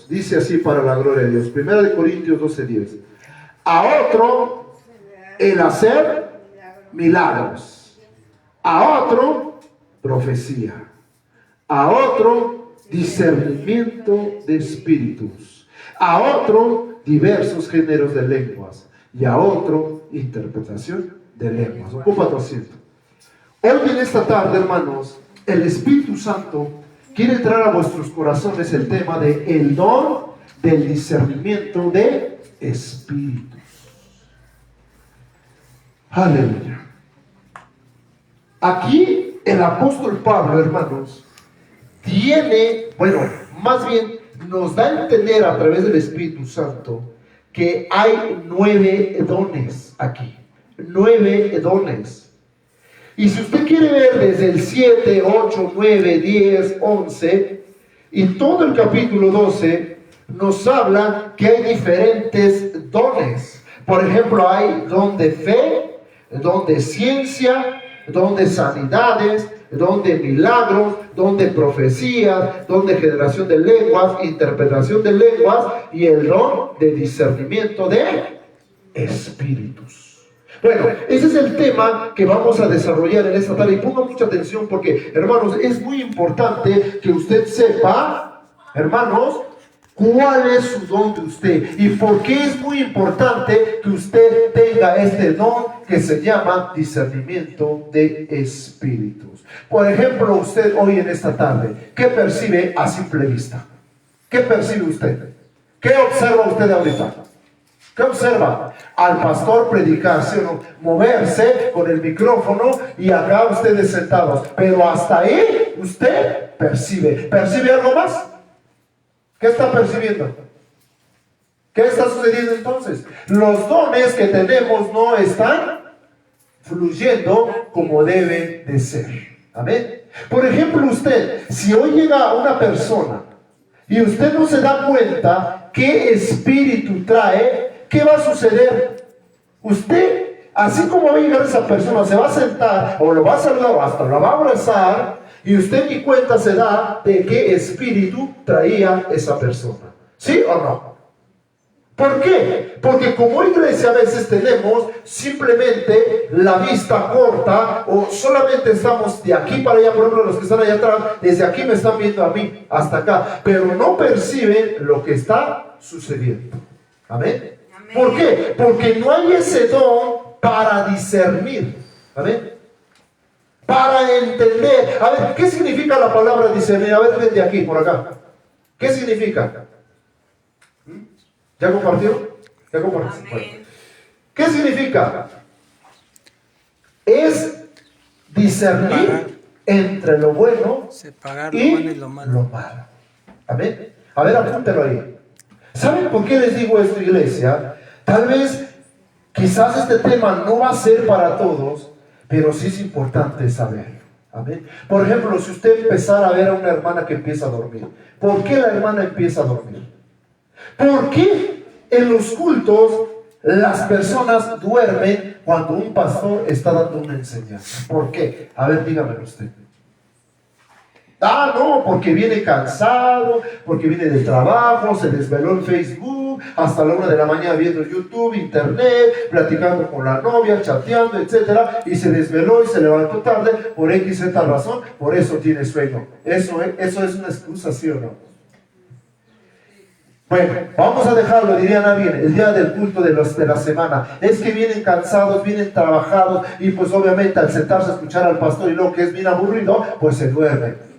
Dice así para la gloria de Dios. 1 Corintios 12:10. A otro el hacer milagros. A otro profecía. A otro discernimiento de espíritus. A otro diversos géneros de lenguas. Y a otro interpretación de lenguas. Ocupa tu asiento. Hoy en esta tarde, hermanos, el Espíritu Santo quiere traer a vuestros corazones el tema de el don del discernimiento de espíritus. Aleluya. Aquí el apóstol Pablo, hermanos, más bien nos da a entender a través del Espíritu Santo que hay 9 dones aquí. 9 dones. Y si usted quiere ver desde el 7, 8, 9, 10, 11 y todo el capítulo 12, nos habla que hay diferentes dones. Por ejemplo, hay don de fe, don de ciencia, don de sanidades, don de milagros, don de profecías, don de generación de lenguas, interpretación de lenguas y el don de discernimiento de espíritus. Bueno, ese es el tema que vamos a desarrollar en esta tarde y ponga mucha atención porque, hermanos, es muy importante que usted sepa, hermanos, cuál es su don de usted y por qué es muy importante que usted tenga este don que se llama discernimiento de espíritus. Por ejemplo, usted hoy en esta tarde, ¿qué percibe a simple vista? ¿Qué percibe usted? ¿Qué observa usted ahorita? ¿Qué observa? Al pastor predicar, ¿sí o no? Moverse con el micrófono y acá ustedes sentados. Pero hasta ahí usted percibe. ¿Percibe algo más? ¿Qué está percibiendo? ¿Qué está sucediendo entonces? Los dones que tenemos no están fluyendo como debe de ser. Amén. Por ejemplo, usted, si hoy llega una persona y usted no se da cuenta qué espíritu trae, ¿qué va a suceder? Usted, así como va a llegar esa persona, se va a sentar o lo va a saludar o hasta lo va a abrazar y usted ni cuenta se da de qué espíritu traía esa persona. ¿Sí o no? ¿Por qué? Porque como iglesia a veces tenemos simplemente la vista corta o solamente estamos de aquí para allá. Por ejemplo, los que están allá atrás, desde aquí me están viendo a mí hasta acá, pero no perciben lo que está sucediendo. Amén. ¿Por qué? Porque no hay ese don para discernir. ¿Amén? Para entender. A ver, ¿qué significa la palabra discernir? A ver, ven de aquí, por acá. ¿Qué significa? ¿Ya compartió? ¿Ya compartió? Bueno. ¿Qué significa? Es discernir entre lo bueno y lo malo. ¿Amén? A ver, apúntelo ahí. ¿Saben por qué les digo esto, iglesia? Tal vez, quizás este tema no va a ser para todos, pero sí es importante saber. ¿Amén? Por ejemplo, si usted empezara a ver a una hermana que empieza a dormir, ¿por qué la hermana empieza a dormir? ¿Por qué en los cultos las personas duermen cuando un pastor está dando una enseñanza? ¿Por qué? A ver, dígamelo usted. Ah, no, porque viene cansado, porque viene del trabajo, se desveló en Facebook, hasta la 1 de la mañana viendo YouTube, internet, platicando con la novia, chateando, etcétera, y se desveló y se levantó tarde por X, Z razón, por eso tiene sueño. Eso es una excusa, ¿sí o no? Bueno, vamos a dejarlo, dirían alguien, el día del culto de la semana. Es que vienen cansados, vienen trabajados, y pues obviamente al sentarse a escuchar al pastor y lo que es bien aburrido, pues se duermen.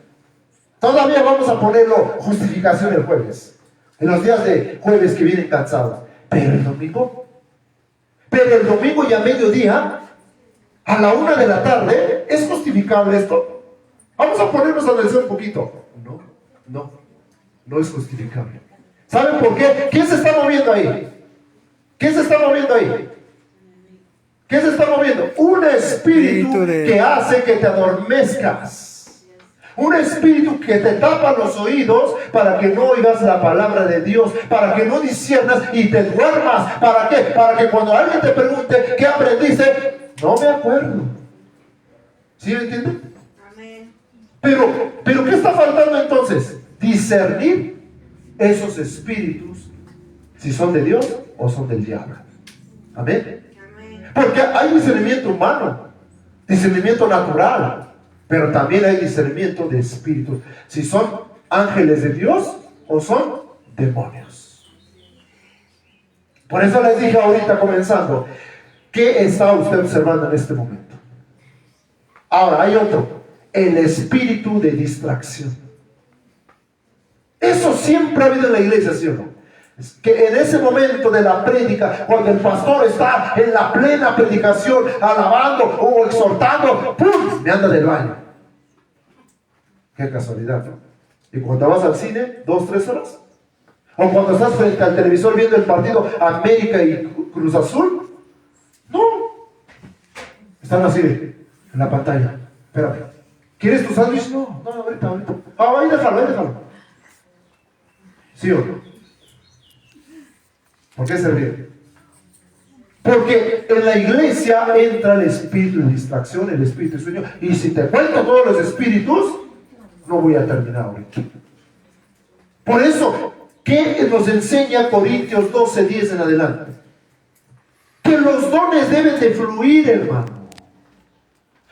Todavía vamos a ponerlo justificación el jueves. En los días de jueves que vienen cansados. Pero el domingo y a mediodía, a la 1 de la tarde, ¿es justificable esto? Vamos a ponernos a analizar un poquito. No es justificable. ¿Saben por qué? ¿Quién se está moviendo ahí? ¿Quién se está moviendo ahí? ¿Qué se está moviendo? Un espíritu que hace que te adormezcas. Un espíritu que te tapa los oídos para que no oigas la palabra de Dios, para que no disciernas y te duermas. ¿Para qué? Para que cuando alguien te pregunte ¿qué aprendiste? No me acuerdo. ¿Sí me entienden? Amén. Pero ¿qué está faltando entonces? Discernir esos espíritus si son de Dios o son del diablo. Amén. Porque hay discernimiento humano, discernimiento natural, pero también hay discernimiento de espíritus, si son ángeles de Dios o son demonios. Por eso les dije ahorita comenzando, ¿qué está usted observando en este momento? Ahora hay otro, el espíritu de distracción. Eso siempre ha habido en la iglesia, ¿sí o no? Es que en ese momento de la prédica, cuando el pastor está en la plena predicación, alabando o exhortando, ¡pum!, me anda del baño. Qué casualidad, ¿no? Y cuando vas al cine, 2-3 horas, o cuando estás frente al televisor viendo el partido América y Cruz Azul, no, están así en la pantalla. Espérame, ¿quieres tu sándwich? No, ahorita. Ahí déjalo. ¿Sí o no? ¿Por qué se ríe? Porque en la iglesia entra el espíritu de distracción, el espíritu de sueño. Y si te cuento todos los espíritus, no voy a terminar ahorita. Por eso, ¿qué nos enseña Corintios 12:10 en adelante? Que los dones deben de fluir, hermano.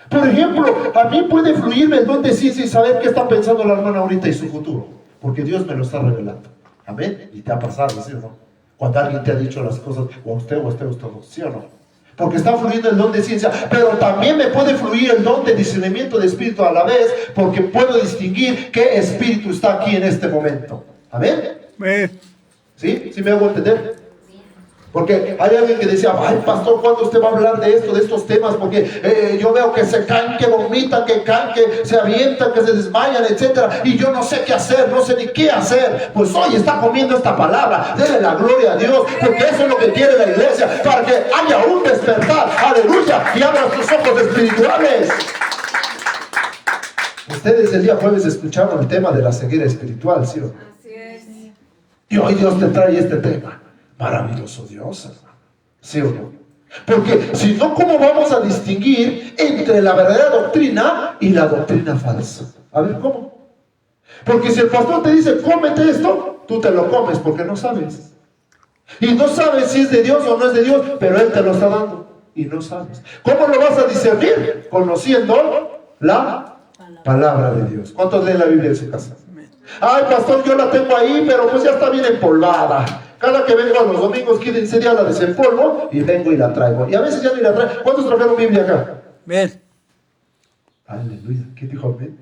Por ejemplo, a mí puede fluirme el don de ciencia y saber qué está pensando la hermana ahorita y su futuro. Porque Dios me lo está revelando. Amén. Y te ha pasado, ¿sí o no? Cuando alguien te ha dicho las cosas, o usted, ¿sí o no? Porque está fluyendo el don de ciencia, pero también me puede fluir el don de discernimiento de espíritu a la vez, porque puedo distinguir qué espíritu está aquí en este momento. ¿Amén? ¿Sí? ¿Sí me hago entender? Porque hay alguien que decía, ay pastor, ¿cuándo usted va a hablar de esto, de estos temas? Porque yo veo que se caen, que vomitan, que caen, que se avientan, que se desmayan, etcétera. Y yo no sé qué hacer, no sé ni qué hacer. Pues hoy está comiendo esta palabra. Dele la gloria a Dios, porque eso es lo que quiere la iglesia, para que haya un despertar, aleluya, y abra sus ojos espirituales. Ustedes el día jueves escucharon el tema de la ceguera espiritual, ¿sí o no? Así es. Y hoy Dios te trae este tema. Maravilloso Dios, hermano. ¿Sí o no? Porque si no, ¿cómo vamos a distinguir entre la verdadera doctrina y la doctrina falsa? A ver, ¿cómo? Porque si el pastor te dice, cómete esto, tú te lo comes porque no sabes. Y no sabes si es de Dios o no es de Dios, pero Él te lo está dando y no sabes. ¿Cómo lo vas a discernir? Conociendo la palabra de Dios. ¿Cuántos leen la Biblia en su casa? Ay, pastor, yo la tengo ahí, pero pues ya está bien empolvada. Cada que vengo a los domingos, 15 días la desempolvo y vengo y la traigo. Y a veces ya ni la traigo. ¿Cuántos trajeron Biblia acá? Bien. Aleluya. ¿Quién dijo amén?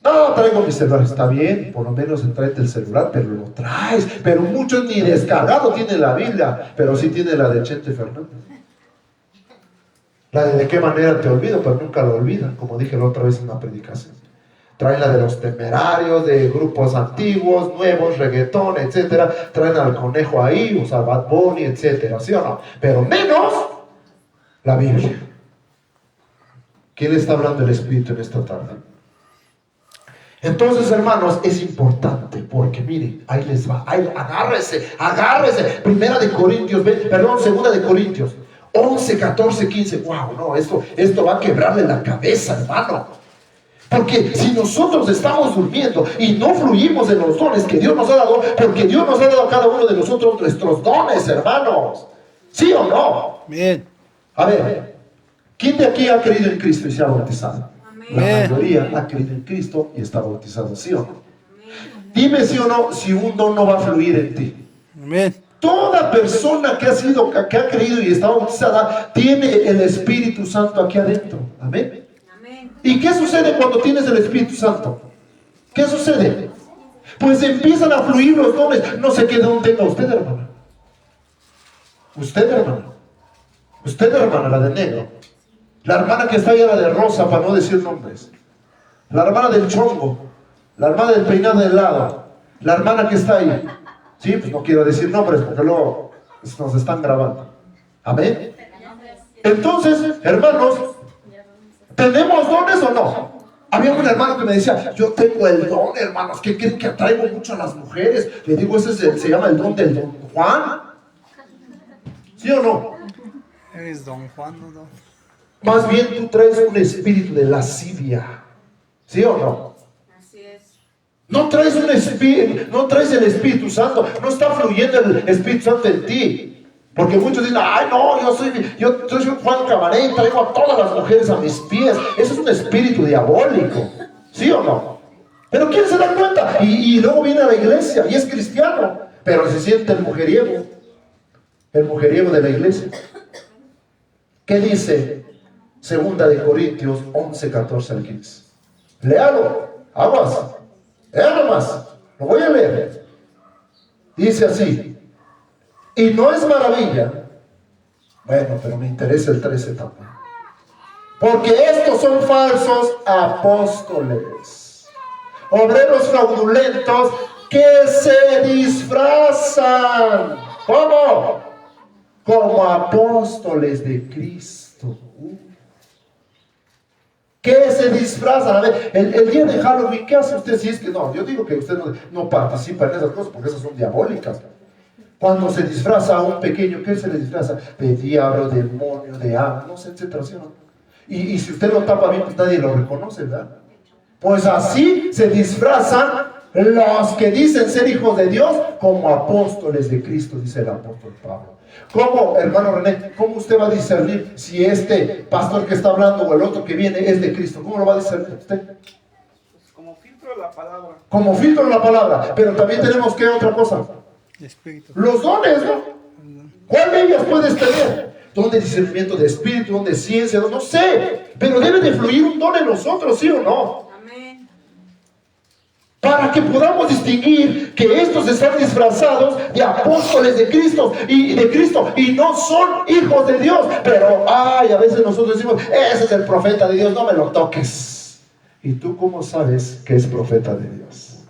No, traigo mi celular. Está bien, por lo menos tráete el celular, pero lo traes. Pero muchos ni descargado tienen la Biblia, pero sí tiene la de Chente Fernández. La de qué manera te olvido, pero nunca lo olvidan, como dije la otra vez en una predicación. Traen la de los temerarios, de grupos antiguos, nuevos, reggaetón, etcétera. Traen al conejo ahí, o sea, Bad Bunny, etcétera, ¿sí o no? Pero menos la Biblia. ¿Quién le está hablando el Espíritu en esta tarde? Entonces, hermanos, es importante, porque miren, ahí les va, ahí, agárrese. Segunda de Corintios 11, 14, 15. Wow, no, esto va a quebrarle la cabeza, hermano. Porque si nosotros estamos durmiendo y no fluimos en los dones que Dios nos ha dado, porque Dios nos ha dado a cada uno de nosotros nuestros dones, hermanos. ¿Sí o no? Bien. A ver, ¿quién de aquí ha creído en Cristo y se ha bautizado? Amén. La mayoría ha creído en Cristo y está bautizado, ¿sí o no? Dime sí o no, si un don no va a fluir en ti. Bien. Toda persona que ha creído y está bautizada tiene el Espíritu Santo aquí adentro. Amén. ¿Y qué sucede cuando tienes el Espíritu Santo? ¿Qué sucede? Pues empiezan a fluir los dones. No sé qué don tenga usted, hermana. Usted, hermana, la de negro. La hermana que está allá, la de rosa, para no decir nombres. La hermana del chongo. La hermana del peinado de lado. La hermana que está ahí. Sí, pues no quiero decir nombres porque luego nos están grabando. Amén. Entonces, hermanos, ¿tenemos dones o no? Había un hermano que me decía, yo tengo el don, hermanos, que creen que atraigo mucho a las mujeres. Le digo, se llama el don del don Juan. ¿Sí o no? ¿Eres don Juan o no? Más bien tú traes un espíritu de lascivia. ¿Sí o no? Así es. No traes un espíritu, no traes el Espíritu Santo, no está fluyendo el Espíritu Santo en ti. Porque muchos dicen, ay no, yo soy Juan Cabaret y traigo a todas las mujeres a mis pies. Eso es un espíritu diabólico, ¿sí o no? Pero ¿quién se da cuenta? Y luego viene a la iglesia y es cristiano, pero se siente el mujeriego de la iglesia. ¿Qué dice 2 de Corintios 11, 14 al 15? Léalo, aguas, léalo más, lo voy a leer. Dice así, y no es maravilla, bueno, pero me interesa el 13 también, porque estos son falsos apóstoles, obreros fraudulentos que se disfrazan, ¿cómo? Como apóstoles de Cristo. ¿Qué se disfrazan? A ver, el día de Halloween, ¿qué hace usted si es que no? Yo digo que usted no participa en esas cosas porque esas son diabólicas. Cuando se disfraza a un pequeño, ¿qué se le disfraza? De diablo, demonio, de no sé, etcétera, ¿sí o no? Y si usted lo tapa bien, pues nadie lo reconoce, ¿verdad? Pues así se disfrazan los que dicen ser hijos de Dios como apóstoles de Cristo, dice el apóstol Pablo. ¿Cómo, hermano René, cómo usted va a discernir si este pastor que está hablando o el otro que viene es de Cristo? ¿Cómo lo va a discernir usted? Pues como filtro de la palabra. Como filtro en la palabra. Pero también tenemos que otra cosa. Espíritu. Los dones, ¿no? ¿Cuál de ellas puedes tener? Don de discernimiento de espíritu, don de ciencia, no sé. Pero debe de fluir un don en nosotros, ¿sí o no? Amén. Para que podamos distinguir que estos están disfrazados de apóstoles de Cristo y no son hijos de Dios. Pero, a veces nosotros decimos, ese es el profeta de Dios, no me lo toques. ¿Y tú cómo sabes que es profeta de Dios?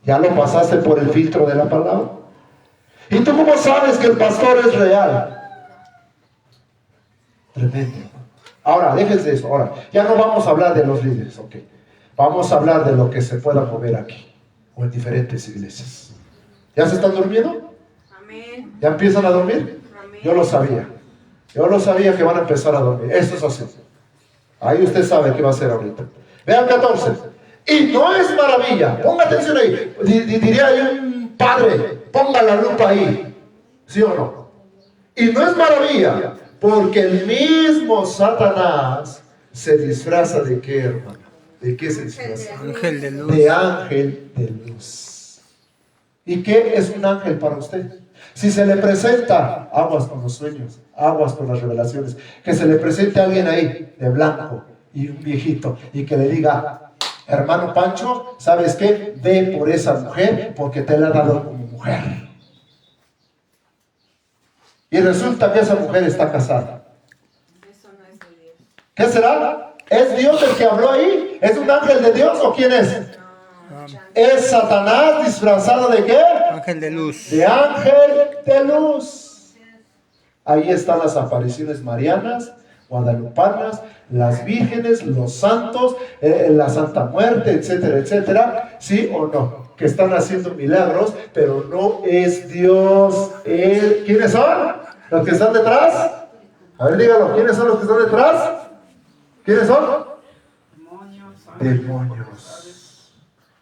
¿Ya lo pasaste por el filtro de la palabra? ¿Y tú cómo sabes que el pastor es real? Tremendo. Ahora, déjense eso. Ahora, ya no vamos a hablar de los líderes, ok. Vamos a hablar de lo que se pueda mover aquí o en diferentes iglesias. ¿Ya se están durmiendo? Amén. ¿Ya empiezan a dormir? Amén. Yo lo sabía. Yo lo sabía que van a empezar a dormir. Esto es así. Ahí usted sabe qué va a hacer ahorita. Vean 14. Y no es maravilla. Ponga atención ahí. Diría ahí un padre, ponga la lupa ahí. ¿Sí o no? Y no es maravilla, porque el mismo Satanás se disfraza de qué, hermano. ¿De qué se disfraza? Ángel de luz. De ángel de luz. ¿Y qué es un ángel para usted? Si se le presenta, aguas con los sueños, aguas con las revelaciones, que se le presente a alguien ahí de blanco y un viejito y que le diga, hermano Pancho, ¿sabes qué? Ve por esa mujer porque te la ha dado como mujer. Y resulta que esa mujer está casada. Eso no es de Dios. ¿Qué será? ¿Es Dios el que habló ahí? ¿Es un ángel de Dios o quién es? No, chance. ¿Es Satanás disfrazado de qué? Ángel de luz. De ángel de luz. Ahí están las apariciones marianas, guadalupanas, las vírgenes, los santos, la Santa Muerte, etcétera, etcétera. ¿Sí o no? Que están haciendo milagros, pero no es Dios. ¿Quiénes son? ¿Los que están detrás? A ver, dígalo, ¿quiénes son los que están detrás? ¿Quiénes son? Demonios,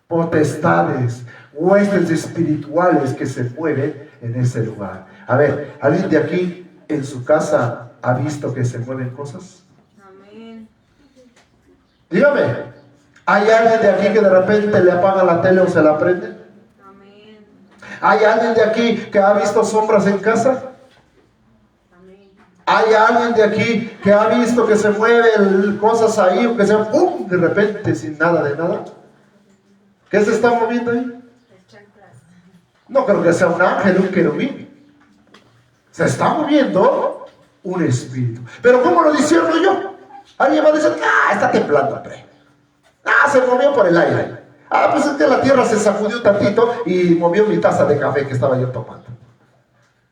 potestades, huestes espirituales que se mueven en ese lugar. A ver, ¿alguien de aquí en su casa ha visto que se mueven cosas? Amén. Dígame, ¿hay alguien de aquí que de repente le apaga la tele o se la prende? Amén. ¿Hay alguien de aquí que ha visto sombras en casa? Amén. ¿Hay alguien de aquí que ha visto que se mueven cosas ahí o que se ¡pum! De repente sin nada de nada? ¿Qué se está moviendo ahí? El chanclas. No creo que sea un ángel, un querubín. Se está moviendo un espíritu. Pero ¿cómo lo discierno yo? Alguien va a decir, está temblando, hombre. Se movió por el aire. Pues es que la tierra se sacudió tantito y movió mi taza de café que estaba yo tomando.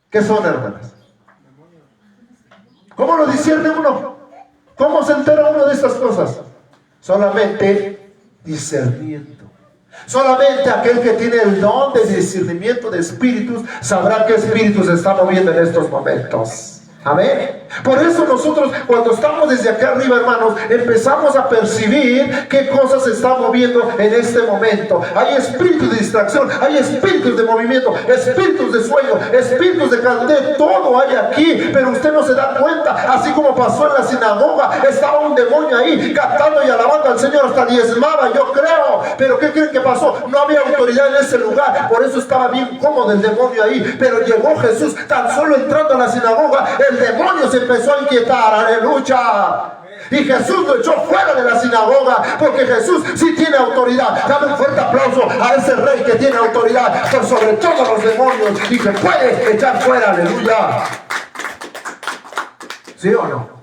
¿Qué son, hermanas? ¿Cómo lo discierne uno? ¿Cómo se entera uno de estas cosas? Solamente discerniendo. Solamente aquel que tiene el don de discernimiento de espíritus sabrá qué espíritu se está moviendo en estos momentos. Amén. Por eso nosotros cuando estamos desde acá arriba, hermanos, empezamos a percibir qué cosas se están moviendo en este momento. Hay espíritus de distracción, hay espíritus de movimiento, espíritus de sueño, espíritus de candel, todo hay aquí, pero usted no se da cuenta. Así como pasó en la sinagoga, estaba un demonio ahí cantando y alabando al Señor, hasta diezmaba, yo creo. Pero ¿qué creen que pasó? No había autoridad en ese lugar, por eso estaba bien cómodo el demonio ahí. Pero llegó Jesús, tan solo entrando a la sinagoga, el demonio se empezó a inquietar, aleluya. Y Jesús lo echó fuera de la sinagoga, porque Jesús sí tiene autoridad. Dame un fuerte aplauso a ese rey que tiene autoridad por sobre todos los demonios y que puede echar fuera, aleluya. ¿Sí o no?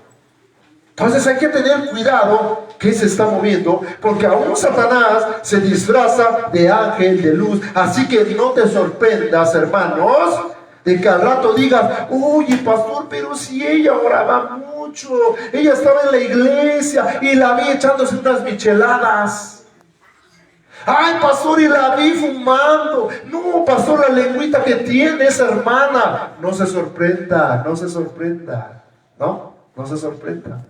Entonces hay que tener cuidado que se está moviendo, porque aún Satanás se disfraza de ángel de luz. Así que no te sorprendas, hermanos, de que al rato digas, uy, pastor, pero si ella oraba mucho, ella estaba en la iglesia y la vi echándose unas micheladas. Ay, pastor, y la vi fumando. No, pastor, la lengüita que tiene esa hermana. No se sorprenda, no se sorprenda. No se sorprenda.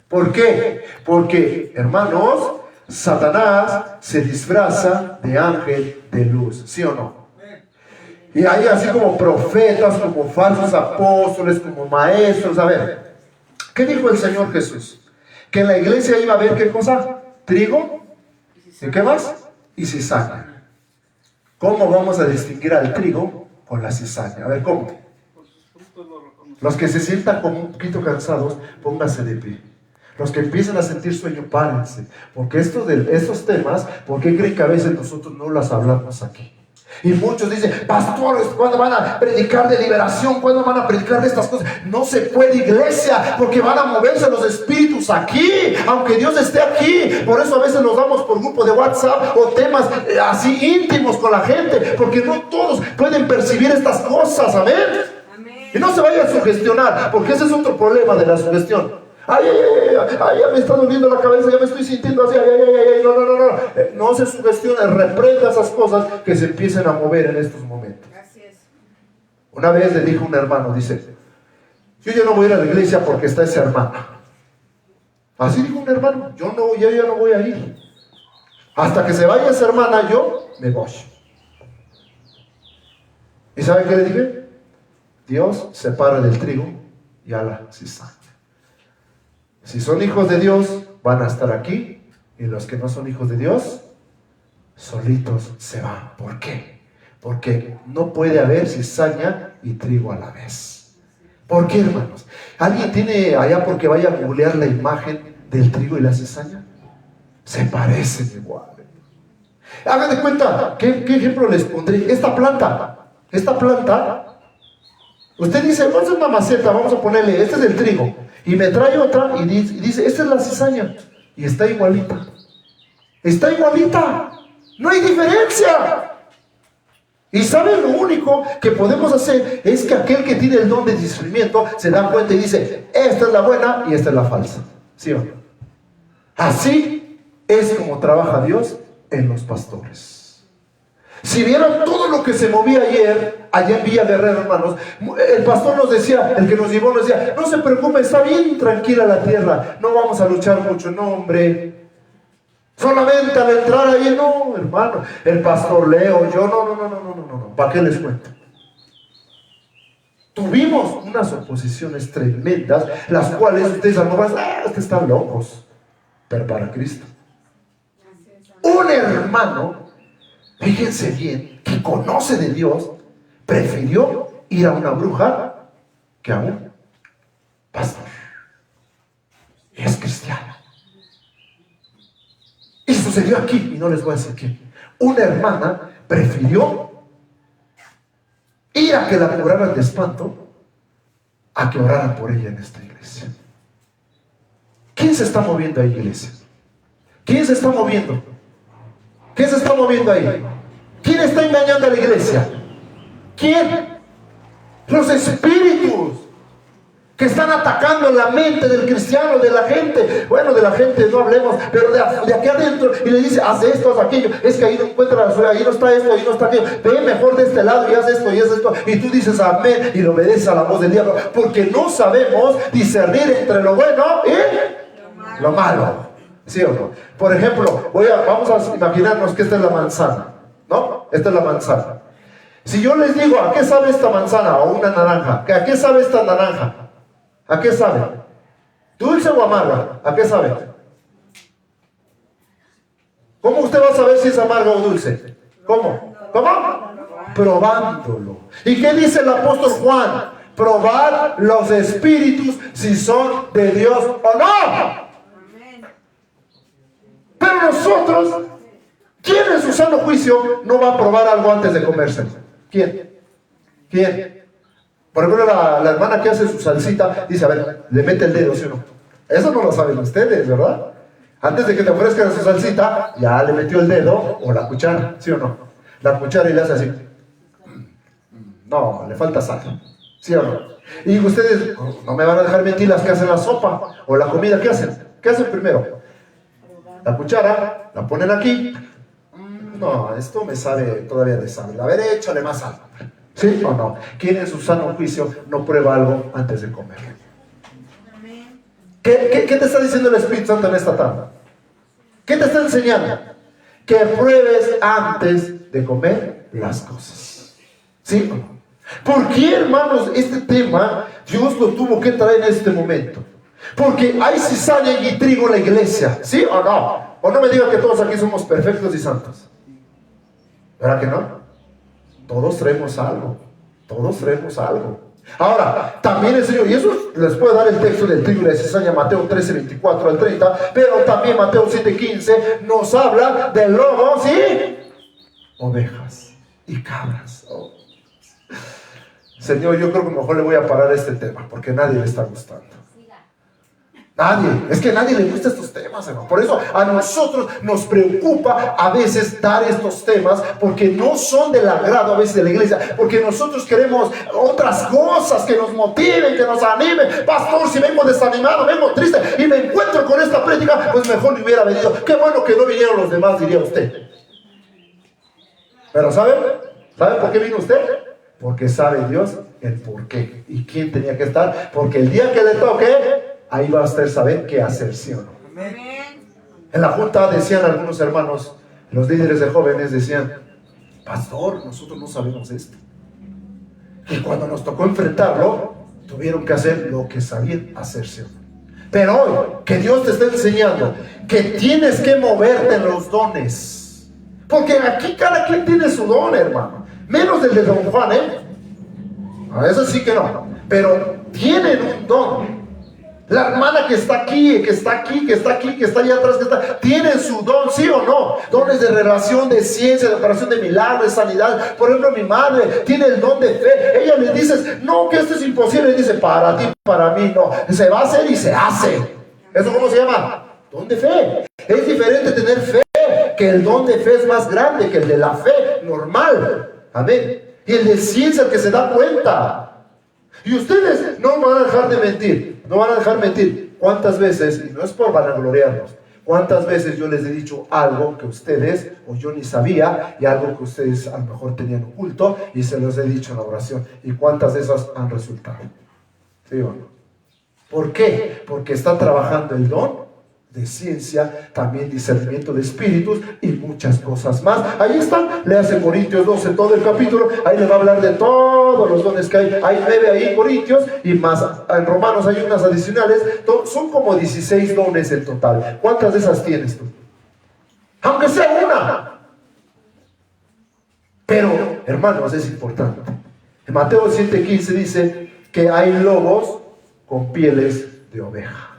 ¿Por qué? Porque, hermanos, Satanás se disfraza de ángel de luz. ¿Sí o no? Y hay así como profetas, como falsos apóstoles, como maestros. A ver, ¿qué dijo el Señor Jesús? Que en la iglesia iba a haber, ¿qué cosa? Trigo. ¿Y qué más? Y cizaña. ¿Cómo vamos a distinguir al trigo con la cizaña? A ver, ¿cómo? Los que se sientan como un poquito cansados, pónganse de pie. Los que empiezan a sentir sueño, párense. Porque estos temas, ¿por qué creen que a veces nosotros no las hablamos aquí? Y muchos dicen, pastores, ¿cuándo van a predicar de liberación? ¿Cuándo van a predicar de estas cosas? No se puede, iglesia, porque van a moverse los espíritus aquí, aunque Dios esté aquí. Por eso a veces nos damos por grupo de WhatsApp o temas así íntimos con la gente, porque no todos pueden percibir estas cosas, amén. Y no se vaya a sugestionar, porque ese es otro problema de la sugestión. Ay, ya me está doliendo la cabeza, ya me estoy sintiendo así, no. No se sugestione, reprenda esas cosas que se empiecen a mover en estos momentos. Así es. Una vez le dijo un hermano, dice, yo ya no voy a ir a la iglesia porque está ese hermano. Así dijo un hermano, yo ya no voy a ir. Hasta que se vaya esa hermana, yo me voy. ¿Y sabe qué le dije? Dios separa del trigo y a la cizaña. Si son hijos de Dios, van a estar aquí, y los que no son hijos de Dios, solitos se van. ¿Por qué? Porque no puede haber cizaña y trigo a la vez. ¿Por qué, hermanos? ¿Alguien tiene allá porque vaya a googlear la imagen del trigo y la cizaña? Se parecen igual. Hagan de cuenta, ¿qué ejemplo les pondré? Esta planta, usted dice, vamos a hacer una maceta, vamos a ponerle, este es el trigo. Y me trae otra y dice, esta es la cizaña. Y está igualita. Está igualita. No hay diferencia. Y ¿saben lo único que podemos hacer? Es que aquel que tiene el don de discernimiento se da cuenta y dice, esta es la buena y esta es la falsa. ¿Sí o no? Así es como trabaja Dios en los pastores. Si vieron todo lo que se movía ayer, allá en Villa Guerrero, hermanos, el pastor nos decía, el que nos llevó nos decía, no se preocupe, está bien tranquila la tierra, no vamos a luchar mucho, no, hombre. Solamente al entrar ahí, no, hermano, el pastor Leo, yo, no, ¿para qué les cuento? Tuvimos unas oposiciones tremendas, las cuales ustedes a lo mejor están locos, pero para Cristo. Un hermano, fíjense bien, que conoce de Dios, prefirió ir a una bruja que a un pastor. Y es cristiano. Y sucedió aquí, y no les voy a decir quién. Una hermana prefirió ir a que la curaran de espanto a que oraran por ella en esta iglesia. ¿Quién se está moviendo ahí, iglesia? ¿Quién se está moviendo? ¿Qué se está moviendo ahí? ¿Quién está engañando a la iglesia? ¿Quién? Los espíritus. que están atacando la mente del cristiano, de la gente. Bueno, de la gente no hablemos, pero de aquí adentro, y le dice, haz esto, haz aquello, es que ahí no encuentra la suya, ahí no está esto, ahí no está aquello, ve mejor de este lado y haz esto y haz esto, y tú dices amén y le obedeces a la voz del diablo, porque no sabemos discernir entre lo bueno y lo malo. ¿Sí o no? Por ejemplo, vamos a imaginarnos que esta es la manzana, ¿no? Esta es la manzana. Si yo les digo, ¿a qué sabe esta manzana o una naranja? ¿A qué sabe esta naranja? ¿A qué sabe? ¿Dulce o amarga? ¿A qué sabe? ¿Cómo usted va a saber si es amarga o dulce? ¿Cómo? ¿Cómo? Probándolo. ¿Y qué dice el apóstol Juan? Probar los espíritus si son de Dios o no. Pero nosotros, ¿quién en su sano juicio no va a probar algo antes de comérselo? ¿Quién? ¿Quién? Por ejemplo, la hermana que hace su salsita dice, a ver, le mete el dedo, ¿sí o no? Eso no lo saben ustedes, ¿verdad? Antes de que te ofrezcan su salsita, ya le metió el dedo o la cuchara, ¿sí o no? La cuchara y le hace así. No, le falta sal, ¿sí o no? Y ustedes, no me van a dejar mentir, las que hacen la sopa o la comida, ¿qué hacen? ¿Qué hacen primero? La cuchara, la ponen aquí. No, esto me sabe todavía de sal. A ver, échale más sal. ¿Sí o no? ¿Quién en su sano juicio no prueba algo antes de comer? ¿Qué te está diciendo el Espíritu Santo en esta tarde? ¿Qué te está enseñando? Que pruebes antes de comer las cosas. ¿Sí o no? ¿Por qué, hermanos, este tema Dios lo tuvo que traer en este momento? Porque hay cizaña y trigo en la iglesia. ¿Sí o no? O no me digan que todos aquí somos perfectos y santos. ¿Verdad que no? Todos traemos algo. Todos traemos algo. Ahora, también el Señor, y eso les puede dar el texto del trigo y la cizaña, Mateo 13, 24 al 30, pero también Mateo 7, 15 nos habla de lobos y ovejas y cabras. Oh. Señor, yo creo que mejor le voy a parar este tema, porque a nadie le está gustando. Nadie, es que a nadie le gusta estos temas, hermano. Por eso a nosotros nos preocupa a veces dar estos temas, porque no son del agrado a veces de la iglesia, porque nosotros queremos otras cosas que nos motiven, que nos animen. Pastor, si vengo desanimado, vengo triste y me encuentro con esta prédica, pues mejor ni hubiera venido. Qué bueno que no vinieron los demás, diría usted. Pero ¿sabe por qué vino usted? Porque sabe Dios el por qué y quién tenía que estar, porque el día que le toque, ahí va a usted saber qué hacer, ¿sí o no? Amén. En la junta decían algunos hermanos, los líderes de jóvenes decían, pastor, nosotros no sabemos esto. Y cuando nos tocó enfrentarlo, tuvieron que hacer lo que sabían hacer, ¿sí o no? Pero hoy, que Dios te está enseñando que tienes que moverte en los dones. Porque aquí cada quien tiene su don, hermano. Menos el de don Juan, ¿eh? A eso sí que no. Pero tienen un don. La hermana que está aquí, que está aquí, que está aquí, que está allá atrás, que está, tiene su don, ¿sí o no? Dones de revelación, de ciencia, de operación de milagros, de sanidad. Por ejemplo, mi madre tiene el don de fe. Ella le dice, no, que esto es imposible. Y dice, para ti, para mí, no. Se va a hacer y se hace. ¿Eso cómo se llama? Don de fe. Es diferente tener fe, que el don de fe es más grande que el de la fe normal. Amén. Y el de ciencia, el que se da cuenta. Y ustedes no van a dejar de mentir. No van a dejar mentir. ¿Cuántas veces, y no es por vanagloriarnos, cuántas veces yo les he dicho algo que ustedes, o yo ni sabía, y algo que ustedes a lo mejor tenían oculto, y se los he dicho en la oración? ¿Y cuántas de esas han resultado? ¿Sí o no? ¿Por qué? Porque está trabajando el don de ciencia, también discernimiento de espíritus y muchas cosas más. Ahí están, le hace Corintios 12 todo el capítulo, ahí le va a hablar de todos los dones que hay 9 ahí Corintios, y más en Romanos hay unas adicionales, son como 16 dones en total. ¿Cuántas de esas tienes tú? Aunque sea una. Pero, hermanos, es importante. En Mateo 7:15 dice que hay lobos con pieles de oveja.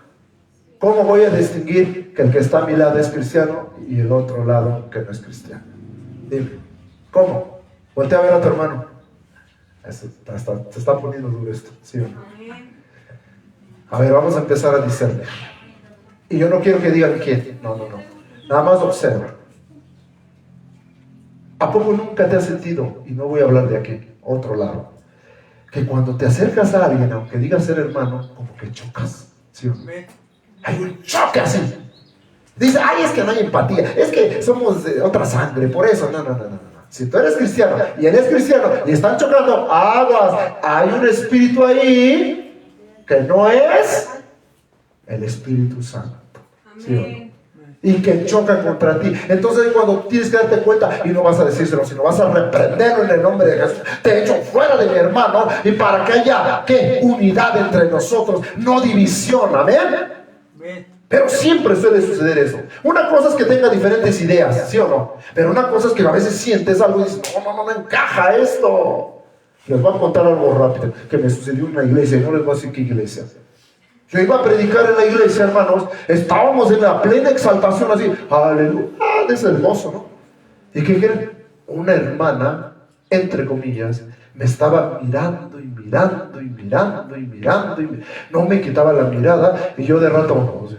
¿Cómo voy a distinguir que el que está a mi lado es cristiano y el otro lado que no es cristiano? Dime, ¿cómo? Voltea a ver a tu hermano. Se está poniendo duro esto, ¿sí o no? A ver, vamos a empezar a discernir. Y yo no quiero que digan quién. No. Nada más observa. ¿A poco nunca te has sentido, y no voy a hablar de aquí, otro lado, que cuando te acercas a alguien, aunque digas ser hermano, como que chocas, ¿sí o no? Hay un choque así. Dice, ay, es que no hay empatía, es que somos de otra sangre, por eso. No. Si tú eres cristiano y él es cristiano y están chocando, aguas, hay un espíritu ahí que no es el Espíritu Santo. ¿Sí o no? Y que choca contra ti. Entonces cuando tienes que darte cuenta, y no vas a decírselo, sino vas a reprenderlo en el nombre de Jesús. Te echo fuera de mi hermano, y para que haya, ¿qué? Unidad entre nosotros, no división. Amén. Pero siempre suele suceder eso. Una cosa es que tenga diferentes ideas, ¿sí o no? Pero una cosa es que a veces sientes algo y dices, no encaja esto. Les voy a contar algo rápido que me sucedió en una iglesia, y no les voy a decir qué iglesia. Yo iba a predicar en la iglesia, hermanos. Estábamos en la plena exaltación, así, aleluya, es hermoso, ¿no? ¿Y qué creen? Una hermana, entre comillas, me estaba mirando y mirando y mirando y mirando y no me quitaba la mirada, y yo de rato, o sea,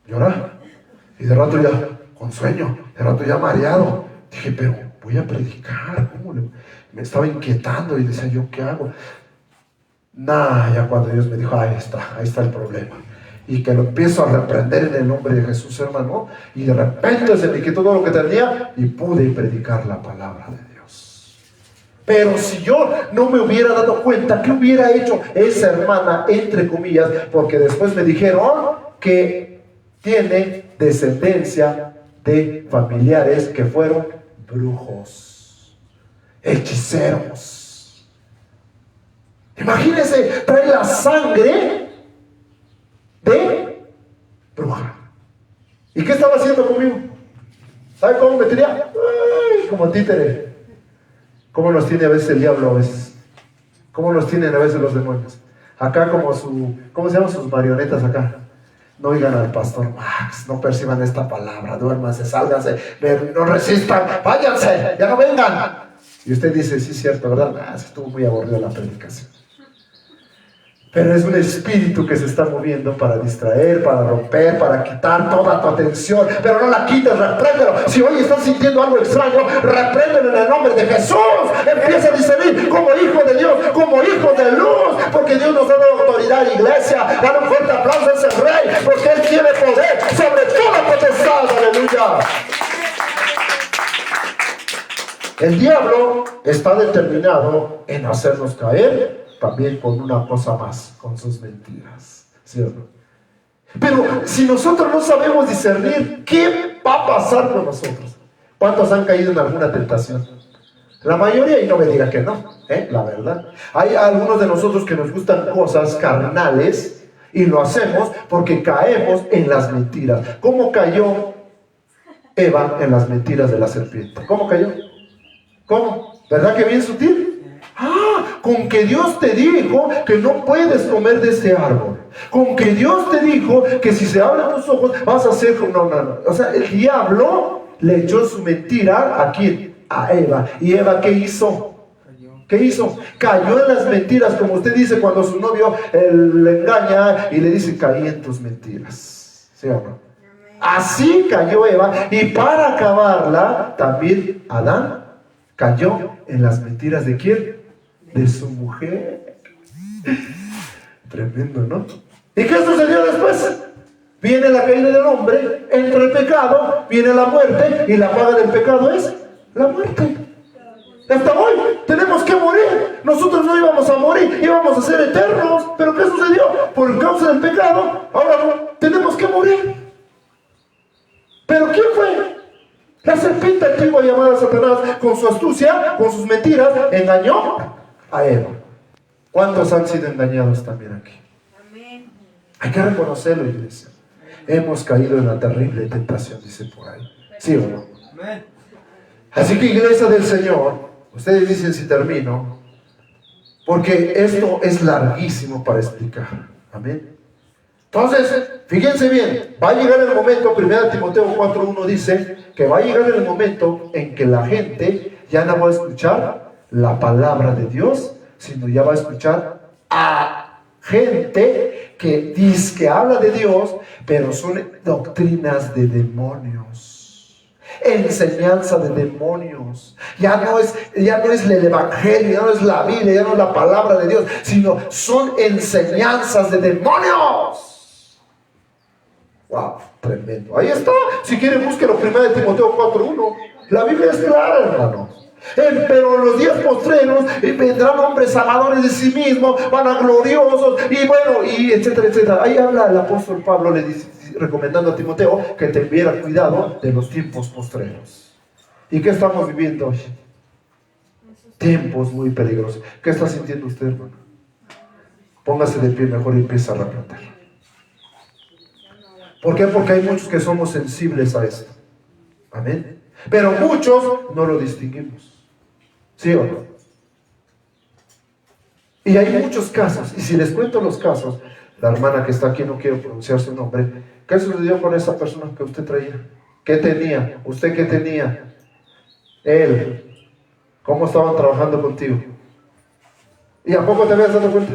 lloraba, y de rato ya con sueño, de rato ya mareado. Dije, pero voy a predicar, ¿cómo me estaba inquietando y decía yo, ¿qué hago? Ya cuando Dios me dijo, ahí está el problema, y que lo empiezo a reprender en el nombre de Jesús, hermano, y de repente se me quitó todo lo que tenía y pude predicar la palabra de Dios. Pero si yo no me hubiera dado cuenta, ¿qué hubiera hecho esa hermana, entre comillas? Porque después me dijeron que tiene descendencia de familiares que fueron brujos, hechiceros. Imagínense, trae la sangre de bruja. ¿Y qué estaba haciendo conmigo? ¿Sabe cómo me tenía? Ay, como títere. ¿Cómo nos tiene a veces el diablo a veces? ¿Cómo nos tienen a veces los demonios? Acá como ¿cómo se llaman sus marionetas acá? No oigan al pastor Max, no perciban esta palabra, duérmanse, sálganse, no resistan, váyanse, ya no vengan. Y usted dice, sí es cierto, ¿verdad? Estuvo muy aburrida la predicación. Pero es un espíritu que se está moviendo para distraer, para romper, para quitar toda tu atención. Pero no la quites, repréndelo. Si hoy estás sintiendo algo extraño, repréndelo en el nombre de Jesús. Empieza a discernir como hijo de Dios, como hijo de luz, porque Dios nos ha dado autoridad, iglesia. Dale un fuerte aplauso a ese rey, porque Él tiene poder sobre toda potestad. Aleluya. El diablo está determinado en hacernos caer, también con una cosa más, con sus mentiras, ¿sí o no? Pero si nosotros no sabemos discernir, ¿qué va a pasar con nosotros? ¿Cuántos han caído en alguna tentación? La mayoría, y no me diga que no, la verdad. Hay algunos de nosotros que nos gustan cosas carnales y lo hacemos porque caemos en las mentiras. ¿Cómo cayó Eva en las mentiras de la serpiente? ¿Cómo cayó? ¿Cómo? ¿Verdad que bien sutil? Con que Dios te dijo que no puedes comer de este árbol. Con que Dios te dijo que si se abren tus ojos vas a ser como... No. O sea, el diablo le echó su mentira ¿a quién? A Eva. ¿Y Eva qué hizo? ¿Qué hizo? Cayó en las mentiras, como usted dice cuando su novio le engaña y le dice, caí en tus mentiras. ¿Sí o no? Así cayó Eva, y para acabarla, también Adán cayó en las mentiras ¿de quién? De su mujer. Tremendo, ¿no? ¿Y qué sucedió después? Viene la caída del hombre, entra el pecado, viene la muerte, y la paga del pecado es la muerte. Hasta hoy tenemos que morir. Nosotros no íbamos a morir, íbamos a ser eternos. ¿Pero qué sucedió? Por causa del pecado, ahora tenemos que morir. ¿Pero quién fue? La serpiente antigua llamada Satanás, con su astucia, con sus mentiras, engañó a Eva. ¿Cuántos han sido engañados también aquí? Amén. Hay que reconocerlo, iglesia. Hemos caído en la terrible tentación, dice por ahí. ¿Sí o no? Así que, iglesia del Señor, ustedes dicen si termino, porque esto es larguísimo para explicar. Amén. Entonces, fíjense bien, va a llegar el momento, 1 Timoteo 4:1 dice que va a llegar el momento en que la gente ya no va a escuchar la palabra de Dios, sino ya va a escuchar a gente que dice que habla de Dios, pero son doctrinas de demonios. enseñanza de demonios. Ya no es el evangelio, ya no es la Biblia, ya no es la palabra de Dios, sino son enseñanzas de demonios. Wow, tremendo. Ahí está. Si quieren, búsquenlo. 1 Timoteo 4:1. La Biblia es clara, hermanos. Pero en los días postreros vendrán hombres amadores de sí mismos, vanagloriosos, y bueno, y etcétera, etcétera. Ahí habla el apóstol Pablo, le dice, recomendando a Timoteo que tuviera cuidado de los tiempos postreros. ¿Y qué estamos viviendo hoy? Tiempos muy peligrosos. ¿Qué está sintiendo usted, hermano? Póngase de pie mejor y empieza a replantar. ¿Por qué? Porque hay muchos que somos sensibles a esto. Amén. Pero muchos no lo distinguimos. ¿Sí o no? Y hay muchos casos. Y si les cuento los casos, la hermana que está aquí, no quiero pronunciar su nombre, ¿qué sucedió con esa persona que usted traía? ¿Qué tenía? ¿Usted qué tenía? Él. ¿Cómo estaban trabajando contigo? ¿Y a poco te habías dado cuenta?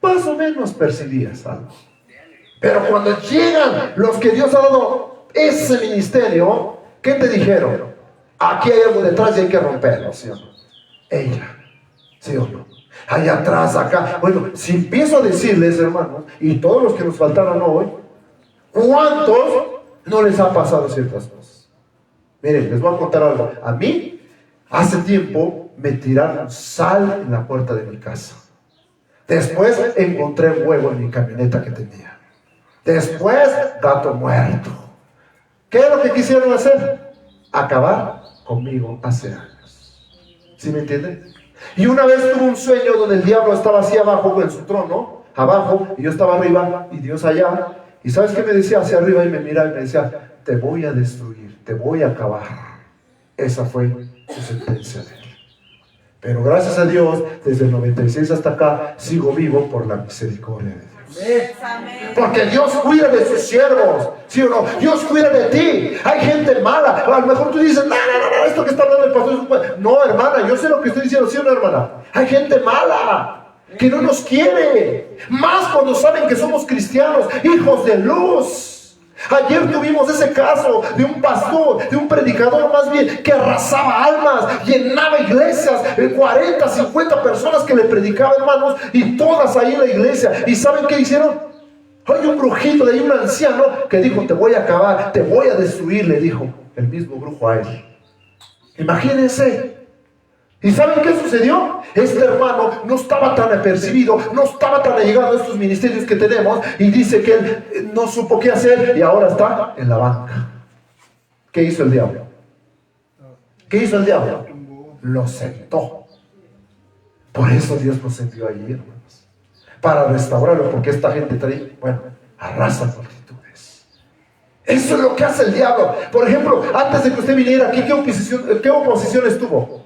Más o menos percibías algo. Pero cuando llegan los que Dios ha dado ese ministerio, ¿qué te dijeron? Aquí hay algo detrás y hay que romperlo, ¿sí o no? Ella, ¿sí o no? Allá atrás, acá. Bueno, si empiezo a decirles, hermanos, y todos los que nos faltaron hoy, ¿cuántos no les ha pasado ciertas cosas? Miren, les voy a contar algo. A mí, hace tiempo, me tiraron sal en la puerta de mi casa. Después encontré huevo en mi camioneta que tenía. Después, gato muerto. ¿Qué es lo que quisieron hacer? Acabar conmigo hace años. ¿Sí me entienden? Y una vez tuve un sueño donde el diablo estaba así abajo en su trono, abajo, y yo estaba arriba, y Dios allá. ¿Y sabes qué me decía? Hacia arriba, y me miraba y me decía, te voy a destruir, te voy a acabar. Esa fue su sentencia de él. Pero gracias a Dios, desde el 96 hasta acá, sigo vivo por la misericordia de Dios. Porque Dios cuida de sus siervos, ¿sí o no? Dios cuida de ti. Hay gente mala. A lo mejor tú dices, no, esto que está hablando el pastor. No, hermana, yo sé lo que estoy diciendo, ¿sí o no, hermana? Hay gente mala que no nos quiere. Más cuando saben que somos cristianos, hijos de luz. Ayer tuvimos ese caso de un pastor, de un predicador más bien, que arrasaba almas, llenaba iglesias, 40, 50 personas que le predicaban, hermanos, y todas ahí en la iglesia. ¿Y saben qué hicieron? Hay un brujito de ahí, un anciano, que dijo, te voy a acabar, te voy a destruir, le dijo el mismo brujo a él. Imagínense. ¿Y saben qué sucedió? Este hermano no estaba tan apercibido, no estaba tan allegado a estos ministerios que tenemos, y dice que él no supo qué hacer y ahora está en la banca. ¿Qué hizo el diablo? ¿Qué hizo el diablo? Lo sentó. Por eso Dios nos envió allí, hermanos, para restaurarlo, porque esta gente trae, bueno, arrasa multitudes. Eso es lo que hace el diablo. Por ejemplo, antes de que usted viniera aquí, ¿qué oposición estuvo?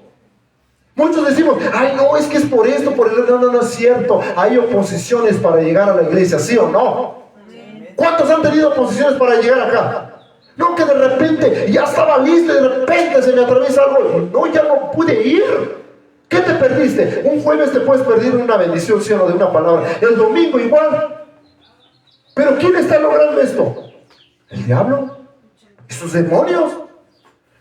Muchos decimos, ay no, es que es por esto, por el... No es cierto. Hay oposiciones para llegar a la iglesia, ¿sí o no? ¿Cuántos han tenido oposiciones para llegar acá? No, que de repente ya estaba listo y de repente se me atraviesa algo. No, ya no pude ir. ¿Qué te perdiste? Un jueves te puedes perder una bendición, ¿sí o no? De una palabra. El domingo igual. ¿Pero quién está logrando esto? ¿El diablo? ¿Y sus demonios?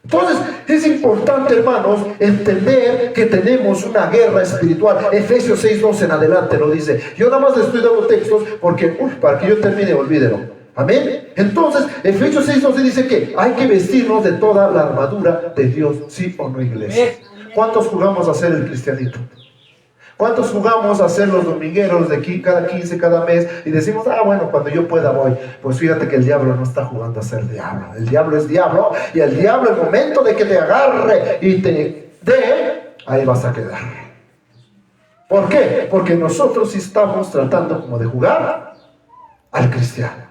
Entonces, es importante, hermanos, entender que tenemos una guerra espiritual. Efesios 6:12 en adelante lo dice. Yo nada más le estoy dando textos porque, para que yo termine, olvídelo. Amén. Entonces, Efesios 6:12 dice que hay que vestirnos de toda la armadura de Dios, ¿sí o no, iglesia? ¿Cuántos jugamos a ser el cristianito? ¿Cuántos jugamos a ser los domingueros de aquí cada 15, cada mes? Y decimos, bueno, cuando yo pueda voy. Pues fíjate que el diablo no está jugando a ser diablo. El diablo es diablo. Y el diablo, el momento de que te agarre y te dé, ahí vas a quedar. ¿Por qué? Porque nosotros sí estamos tratando como de jugar al cristiano.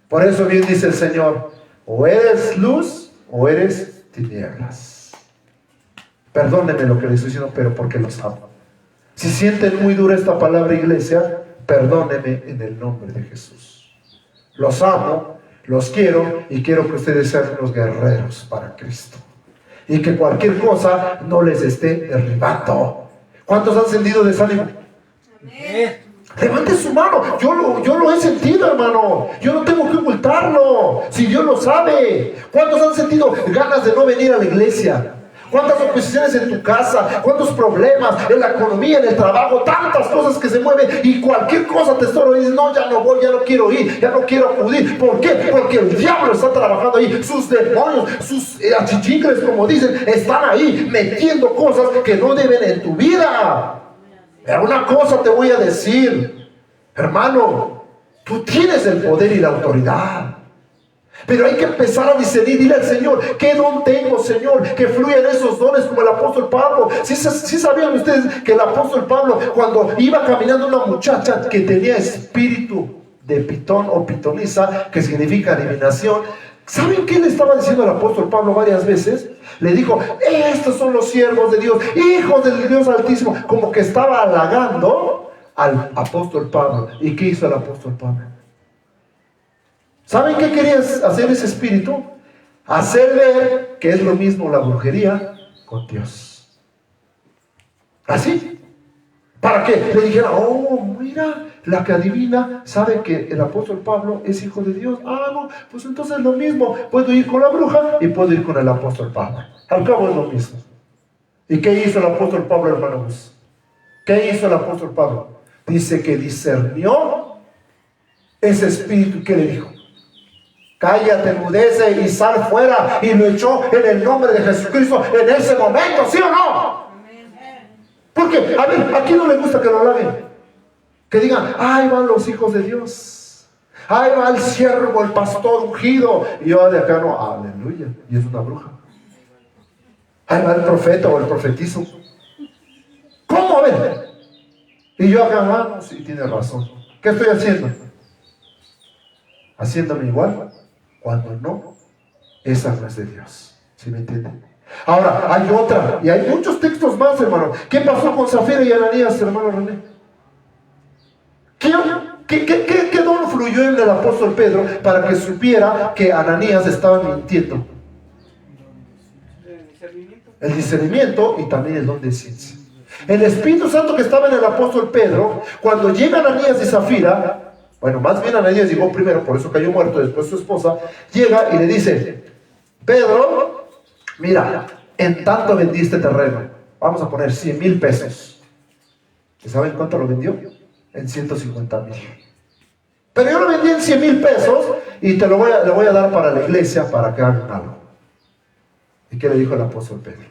Por eso bien dice el Señor, o eres luz o eres tinieblas. Perdónenme lo que les estoy diciendo, pero porque los amo. Si sienten muy dura esta palabra, iglesia, perdónenme en el nombre de Jesús. Los amo, los quiero y quiero que ustedes sean unos guerreros para Cristo. Y que cualquier cosa no les esté derribando. ¿Cuántos han sentido desánimo? Levante su mano. Yo lo he sentido, hermano. Yo no tengo que ocultarlo. Si Dios lo sabe. ¿Cuántos han sentido ganas de no venir a la iglesia? ¿Cuántas oposiciones en tu casa? ¿Cuántos problemas en la economía, en el trabajo? Tantas cosas que se mueven y cualquier cosa te estorba y dices, no, ya no voy, ya no quiero ir, ya no quiero acudir. ¿Por qué? Porque el diablo está trabajando ahí. Sus demonios, sus achichincles, como dicen, están ahí metiendo cosas que no deben en tu vida. Pero una cosa te voy a decir, hermano, tú tienes el poder y la autoridad. Pero hay que empezar a discernir, dile al Señor, ¿qué don tengo, Señor? Que fluyan esos dones como el apóstol Pablo. ¿Sí sabían ustedes que el apóstol Pablo, cuando iba caminando una muchacha que tenía espíritu de pitón o pitonisa, que significa adivinación, ¿saben qué le estaba diciendo el apóstol Pablo varias veces? Le dijo, estos son los siervos de Dios, hijos del Dios Altísimo, como que estaba halagando al apóstol Pablo. ¿Y qué hizo el apóstol Pablo? ¿Saben qué quería hacer ese espíritu? Hacer ver que es lo mismo la brujería con Dios. ¿Así? Para que le dijera, oh, mira, la que adivina sabe que el apóstol Pablo es hijo de Dios. Ah, no, pues entonces es lo mismo. Puedo ir con la bruja y puedo ir con el apóstol Pablo. Al cabo es lo mismo. ¿Y qué hizo el apóstol Pablo, hermanos? ¿Qué hizo el apóstol Pablo? Dice que discernió ese espíritu. ¿Qué le dijo? Cállate, enmudece y sal fuera. Y lo echó en el nombre de Jesucristo en ese momento, ¿sí o no? Porque, a ver, ¿a quién no le gusta que lo alaben? Que digan, ahí van los hijos de Dios, ahí va el siervo, el pastor ungido. Y yo de acá no, aleluya, y es una bruja. Ahí va el profeta o el profetizo. ¿Cómo? A ver. Y yo acá, no, sí, tiene razón. ¿Qué estoy haciendo? Haciéndome igual. Cuando no, esa no es de Dios. ¿Sí me entienden? Ahora, hay otra, y hay muchos textos más, hermano. ¿Qué pasó con Zafira y Ananías, hermano René? ¿Qué don fluyó en el apóstol Pedro para que supiera que Ananías estaba mintiendo? El discernimiento y también el don de ciencia. El Espíritu Santo que estaba en el apóstol Pedro, cuando llega Ananías y Zafira, bueno, más bien Ananías llegó primero, por eso cayó muerto, después su esposa, llega y le dice, Pedro, mira, en tanto vendí este terreno, vamos a poner 100,000 pesos. ¿Y saben cuánto lo vendió? En 150,000. Pero yo lo vendí en 100,000 pesos y le voy a dar para la iglesia para que hagan algo. ¿Y qué le dijo el apóstol Pedro?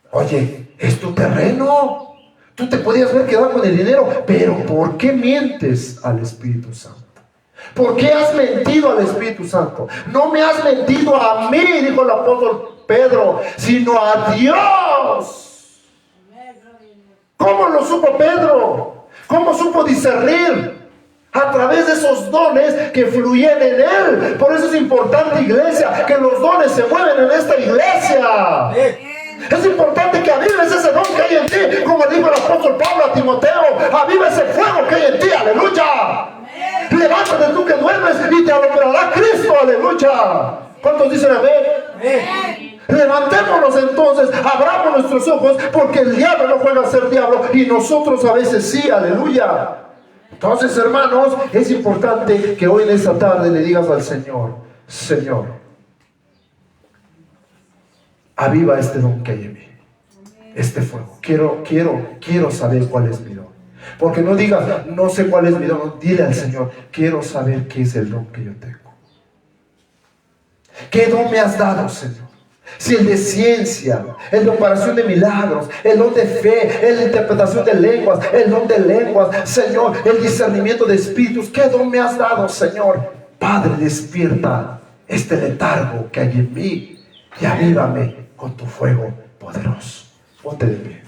Oye, es tu terreno. Tú te podías haber quedado con el dinero, pero ¿por qué mientes al Espíritu Santo? ¿Por qué has mentido al Espíritu Santo? No me has mentido a mí, dijo el apóstol Pedro, sino a Dios. ¿Cómo lo supo Pedro? ¿Cómo supo discernir? A través de esos dones que fluyen en él. Por eso es importante, iglesia, que los dones se mueven en esta iglesia. Es importante que avives ese don que hay en ti, como dijo el apóstol Pablo a Timoteo, aviva ese fuego que hay en ti, aleluya. Levántate tú que duermes y te alumbrará Cristo, aleluya. ¿Cuántos dicen amén? Levantémonos entonces, abramos nuestros ojos, porque el diablo no juega a ser diablo y nosotros a veces sí, aleluya. Entonces, hermanos, es importante que hoy en esta tarde le digas al Señor, Señor, aviva este don que hay en mí, este fuego. Quiero saber cuál es mi don. Porque no digas, no sé cuál es mi don. Dile al Señor, quiero saber qué es el don que yo tengo. ¿Qué don me has dado, Señor? Si el de ciencia, el de operación de milagros, el don de fe, el de interpretación de lenguas, el don de lenguas, Señor, el discernimiento de espíritus, ¿qué don me has dado, Señor? Padre, despierta este letargo que hay en mí y avívame con tu fuego poderoso. Ponte de pie.